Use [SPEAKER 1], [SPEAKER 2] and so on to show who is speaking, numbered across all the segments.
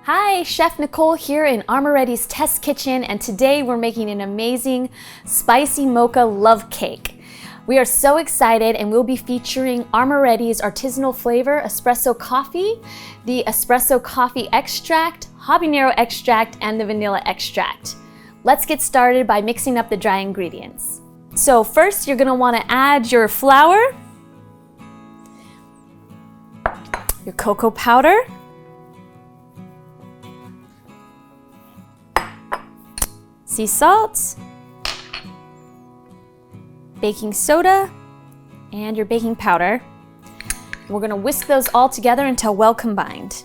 [SPEAKER 1] Hi, Chef Nicole here in Amoretti's Test Kitchen, and today we're making an amazing spicy mocha love cake. We are so excited, and we'll be featuring Amoretti's artisanal flavor espresso coffee, the espresso coffee extract, habanero extract, and the vanilla extract. Let's get started by mixing up the dry ingredients. So first, you're gonna wanna add your flour, your cocoa powder, sea salt, baking soda, and your baking powder. We're gonna whisk those all together until well combined.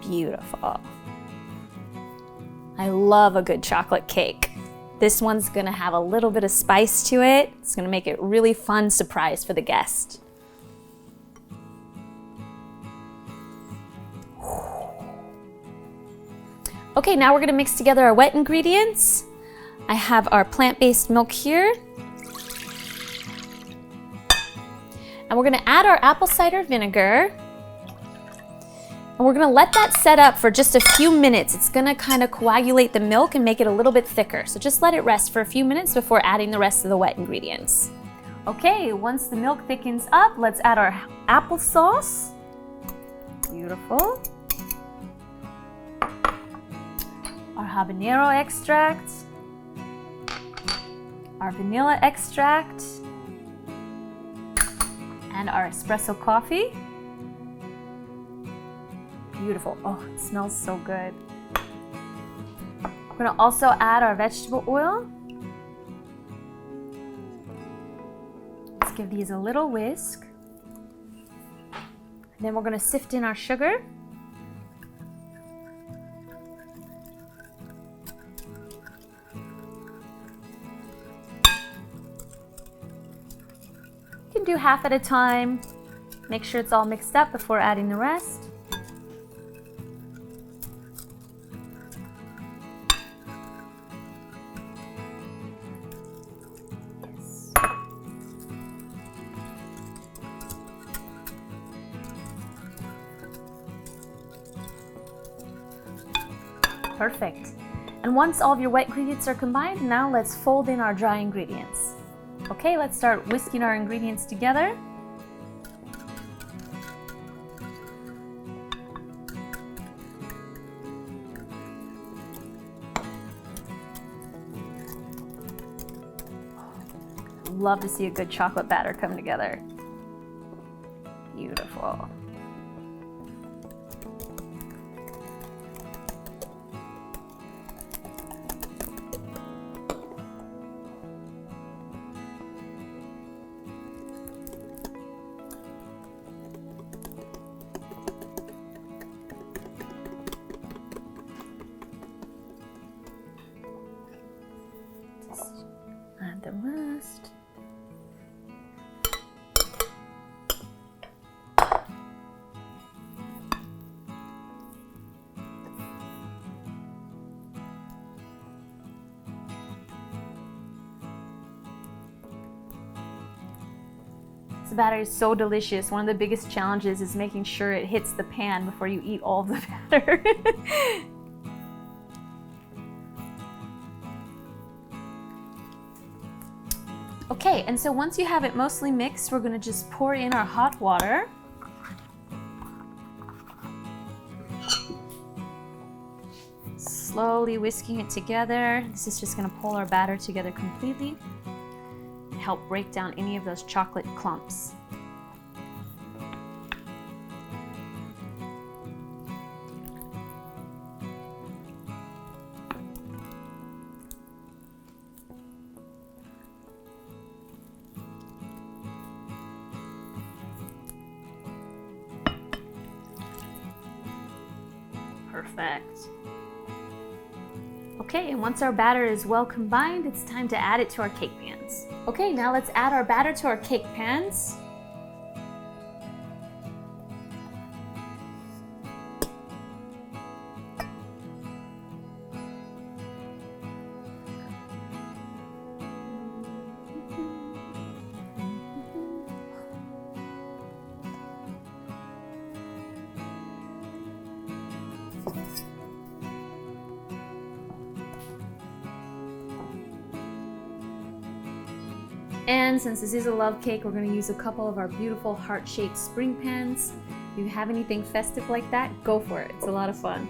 [SPEAKER 1] Beautiful. I love a good chocolate cake. This one's gonna have a little bit of spice to it. It's gonna make it a really fun surprise for the guest. Okay, now we're gonna mix together our wet ingredients. I have our plant-based milk here. And we're gonna add our apple cider vinegar. And we're gonna let that set up for just a few minutes. It's gonna kind of coagulate the milk and make it a little bit thicker. So just let it rest for a few minutes before adding the rest of the wet ingredients. Okay, once the milk thickens up, let's add our applesauce. Beautiful. Our habanero extract, our vanilla extract, and our espresso coffee. Beautiful. Oh, it smells so good. We're gonna also add our vegetable oil. Let's give these a little whisk. And then we're gonna sift in our sugar. You can do half at a time. Make sure it's all mixed up before adding the rest. Yes. Perfect. And once all of your wet ingredients are combined, now let's fold in our dry ingredients. Okay, let's start whisking our ingredients together. Love to see a good chocolate batter come together. Beautiful. Add the rest. This batter is so delicious. One of the biggest challenges is making sure it hits the pan before you eat all of the batter. Okay, and so once you have it mostly mixed, we're gonna just pour in our hot water. Slowly whisking it together. This is just gonna pull our batter together completely and help break down any of those chocolate clumps. Perfect. Okay, and once our batter is well combined, it's time to add it to our cake pans. Okay, now let's add our batter to our cake pans. And since this is a love cake, we're gonna use a couple of our beautiful heart-shaped spring pans. If you have anything festive like that, go for it. It's a lot of fun.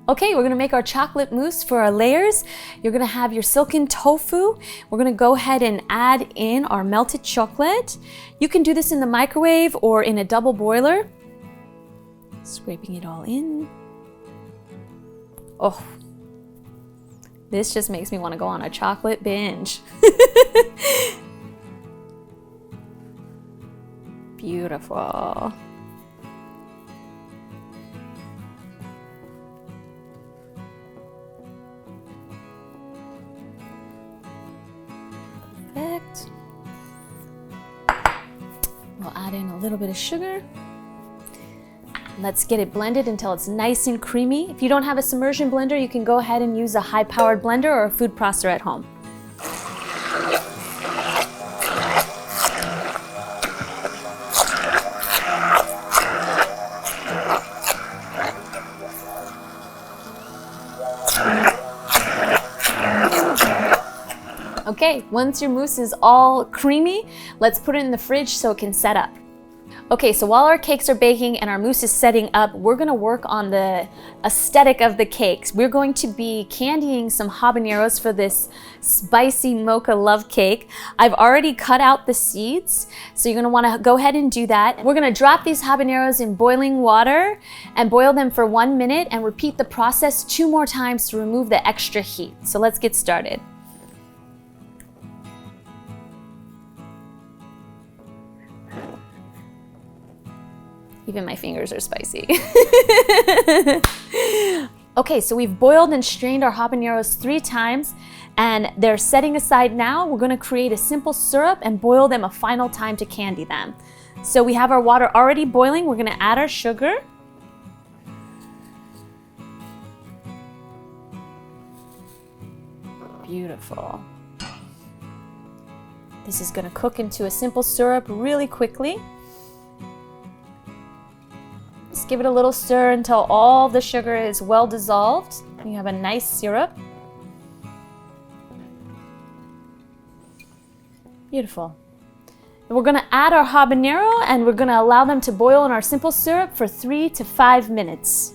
[SPEAKER 1] Okay, we're gonna make our chocolate mousse for our layers. You're gonna have your silken tofu. We're gonna go ahead and add in our melted chocolate. You can do this in the microwave or in a double boiler. Scraping it all in. Oh, this just makes me want to go on a chocolate binge. Beautiful. Perfect. We'll add in a little bit of sugar. Let's get it blended until it's nice and creamy. If you don't have a submersion blender, you can go ahead and use a high-powered blender or a food processor at home. Okay, once your mousse is all creamy, let's put it in the fridge so it can set up. Okay, so while our cakes are baking and our mousse is setting up, we're gonna work on the aesthetic of the cakes. We're going to be candying some habaneros for this spicy mocha love cake. I've already cut out the seeds, so you're gonna wanna go ahead and do that. We're gonna drop these habaneros in boiling water and boil them for 1 minute and repeat the process 2 more times to remove the extra heat. So let's get started. Even my fingers are spicy. Okay, so we've boiled and strained our habaneros 3 times and they're setting aside now. We're gonna create a simple syrup and boil them a final time to candy them. So we have our water already boiling. We're gonna add our sugar. Beautiful. This is gonna cook into a simple syrup really quickly. Just give it a little stir until all the sugar is well dissolved. You have a nice syrup. Beautiful. And we're gonna add our habanero and we're gonna allow them to boil in our simple syrup for 3 to 5 minutes.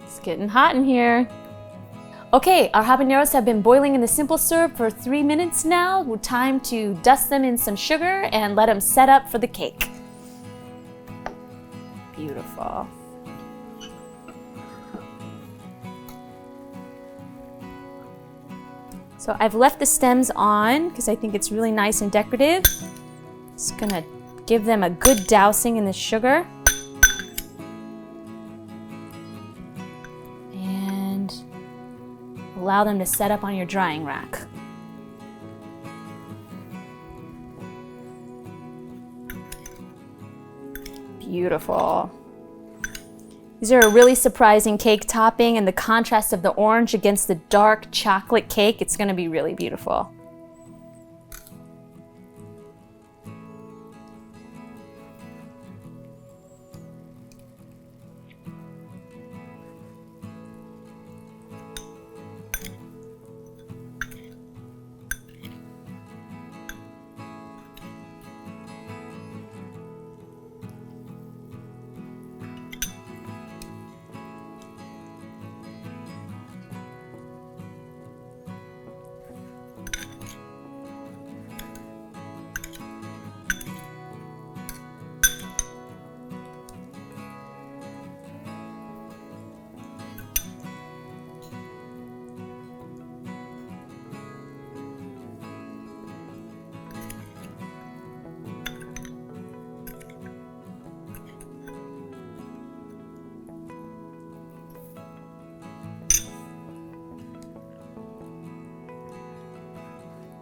[SPEAKER 1] It's getting hot in here. Okay, our habaneros have been boiling in the simple syrup for 3 minutes now. Time to dust them in some sugar and let them set up for the cake. Beautiful. So I've left the stems on because I think it's really nice and decorative. Just gonna give them a good dousing in the sugar. Allow them to set up on your drying rack. Beautiful. These are a really surprising cake topping, and the contrast of the orange against the dark chocolate cake, it's gonna be really beautiful.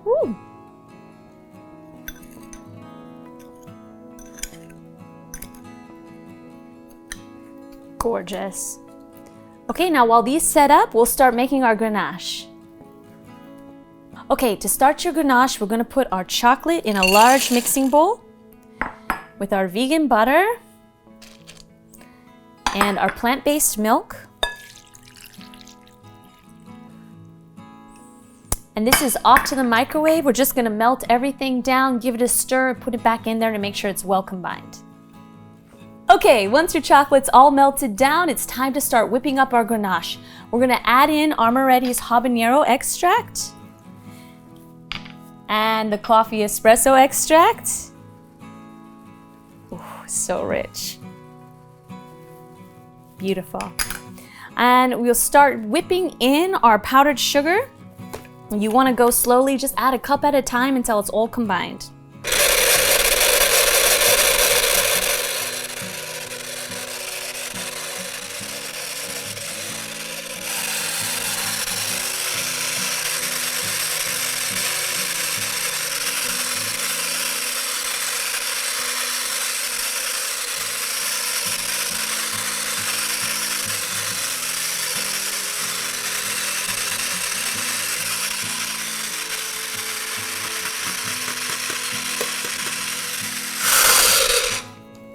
[SPEAKER 1] Woo. Gorgeous. Okay, now while these set up, we'll start making our ganache. Okay, to start your ganache, we're gonna put our chocolate in a large mixing bowl with our vegan butter and our plant-based milk. And this is off to the microwave. We're just gonna melt everything down, give it a stir, put it back in there to make sure it's well combined. Okay, once your chocolate's all melted down, it's time to start whipping up our ganache. We're gonna add in Amoretti's habanero extract and the coffee espresso extract. Ooh, so rich. Beautiful. And we'll start whipping in our powdered sugar. You want to go slowly, just add a cup at a time until it's all combined.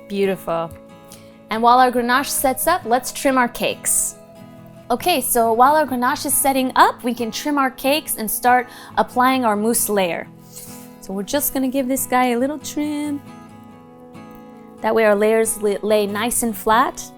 [SPEAKER 1] Beautiful. And while our ganache sets up, let's trim our cakes. Okay, so while our ganache is setting up, we can trim our cakes and start applying our mousse layer. So we're just gonna give this guy a little trim. That way our layers lay nice and flat.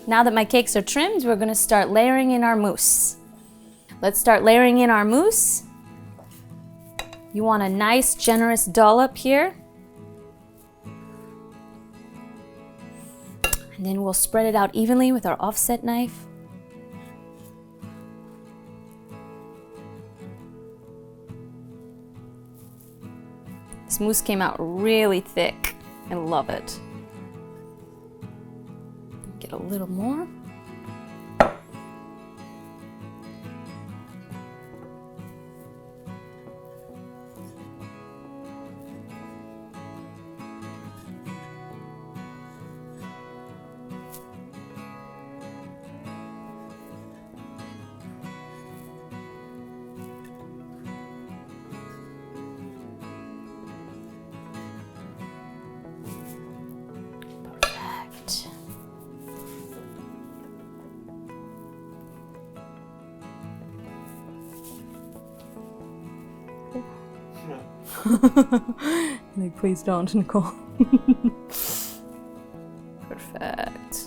[SPEAKER 1] Now that my cakes are trimmed, we're gonna start layering in our mousse. Let's start layering in our mousse. You want a nice, generous dollop here. And then we'll spread it out evenly with our offset knife. This mousse came out really thick. I love it. Get a little more. Like, please don't, Nicole. Perfect.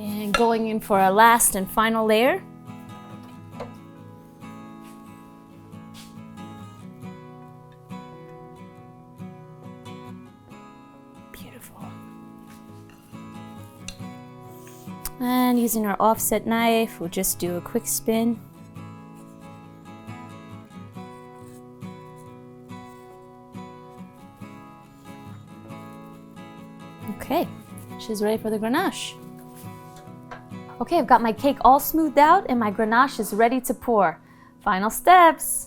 [SPEAKER 1] And going in for our last and final layer. Beautiful. And using our offset knife, we'll just do a quick spin. Okay, she's ready for the ganache. Okay, I've got my cake all smoothed out and my ganache is ready to pour. Final steps.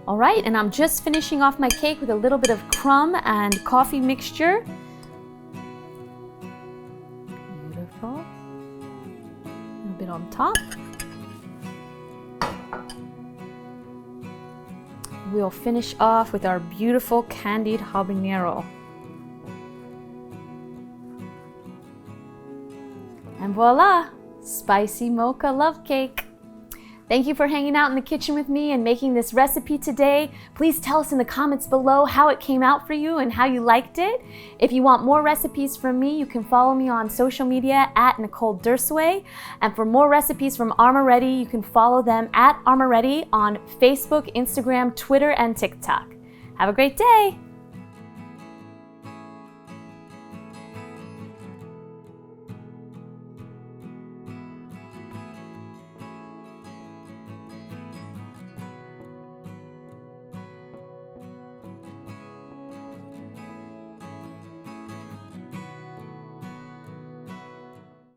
[SPEAKER 1] All right, and I'm just finishing off my cake with a little bit of crumb and coffee mixture. Beautiful. A little bit on top. We'll finish off with our beautiful candied habanero. And voila, spicy mocha love cake. Thank you for hanging out in the kitchen with me and making this recipe today. Please tell us in the comments below how it came out for you and how you liked it. If you want more recipes from me, you can follow me on social media at Nicole Derseweh. And for more recipes from Amoretti, you can follow them at Amoretti on Facebook, Instagram, Twitter, and TikTok. Have a great day.